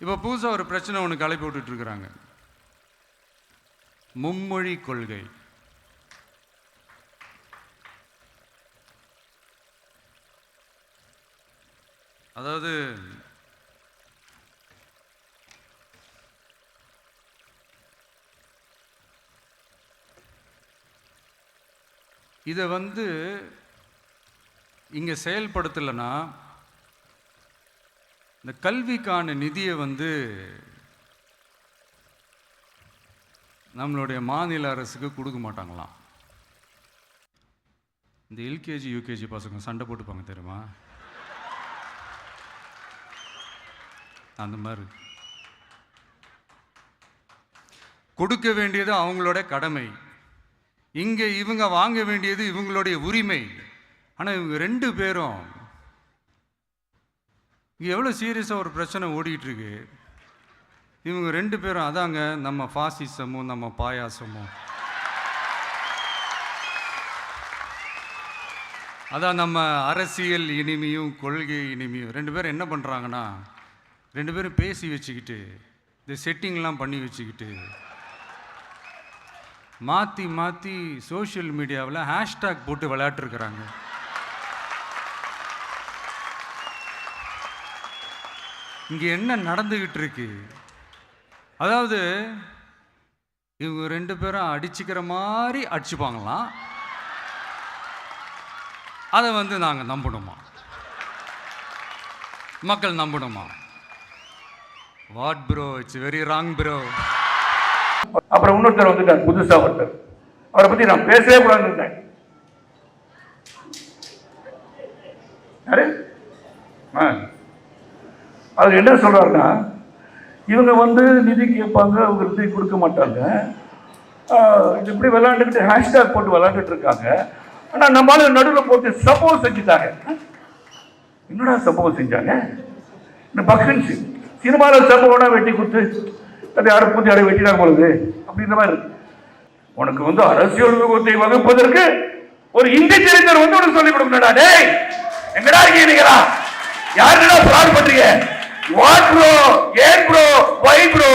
இப்போ புதுசாக ஒரு பிரச்சனை ஒன்று கிளப்பி விட்டுட்டு இருக்கிறாங்க. மும்மொழி கொள்கை. அதாவது இதை இங்கே செயல்படுத்தலைன்னா இந்த கல்விக்கான நிதியை நம்மளுடைய மாநில அரசுக்கு கொடுக்க மாட்டாங்களாம். இந்த எல்கேஜி யூகேஜி பசங்க சண்டை போட்டுப்பாங்க தெரியுமா, அந்த மாதிரி கொடுக்க வேண்டியது அவங்களோட கடமை, இங்கே இவங்க வாங்க வேண்டியது இவங்களுடைய உரிமை. ஆனால் இவங்க ரெண்டு பேரும் இங்கே எவ்வளோ சீரியஸாக ஒரு பிரச்சனை ஓடிக்கிட்டு இருக்கு. இவங்க ரெண்டு பேரும் அதாங்க நம்ம ஃபாசிசமும் நம்ம பாயாசமும், அதான் நம்ம அரசியல் இனிமையும் கொள்கை இனிமையும். ரெண்டு பேரும் என்ன பண்ணுறாங்கன்னா, ரெண்டு பேரும் பேசி வச்சுக்கிட்டு இந்த செட்டிங்லாம் பண்ணி வச்சுக்கிட்டு மாற்றி மாற்றி சோஷியல் மீடியாவில் ஹேஷ்டாக் போட்டு விளையாட்டுருக்குறாங்க. இங்கே என்ன நடந்துக்கிட்டு இருக்கு, அதாவது இவங்க ரெண்டு பேரும் அடிச்சுக்கிற மாதிரி அடிச்சுப்பாங்களாம். அதை நாங்கள் நம்பணுமா, மக்கள் நம்பணுமா? What bro, it's very wrong bro. அப்புறம் இன்னொருத்தர் வந்துட்டார், புதுசா ஒருத்தர். அவரை பத்தி நான் பேசவே கூடாதுன்னு இருந்தேன். அது என்ன சொல்றாருன்னா, இவங்க நிதி கேட்பாங்க, அவங்க நிதி கொடுக்க மாட்டாங்க, இது இப்படி விளையாண்டுக்கிட்டு ஹேஷ்டாக் போட்டு விளையாண்டுட்டு இருக்காங்க. ஆனால் நம்மளால நடுவில் போட்டு சம்பவம் செஞ்சுட்டாங்க. என்னடா சம்பவம் செஞ்சாங்க? இந்த பக்ரீன் சினிமாவில் சம்பவம்னா வெட்டி குத்து அதை யாரும் பூத்தி யாரை வெட்டினாங்க பொழுது அப்படின்ற மாதிரி இருக்கு. உனக்கு அரசியல் விவகாரத்தை வகுப்பதற்கு ஒரு இந்தி தெரிந்தர் உனக்கு சொல்லிக் கொடுக்கணும்டா. டேய், எங்கடா இருக்கீங்களா? யாருடா பிளான் பண்றீங்க? வாட் ப்ரோ, ஏன் ப்ரோ, வை ப்ரோ?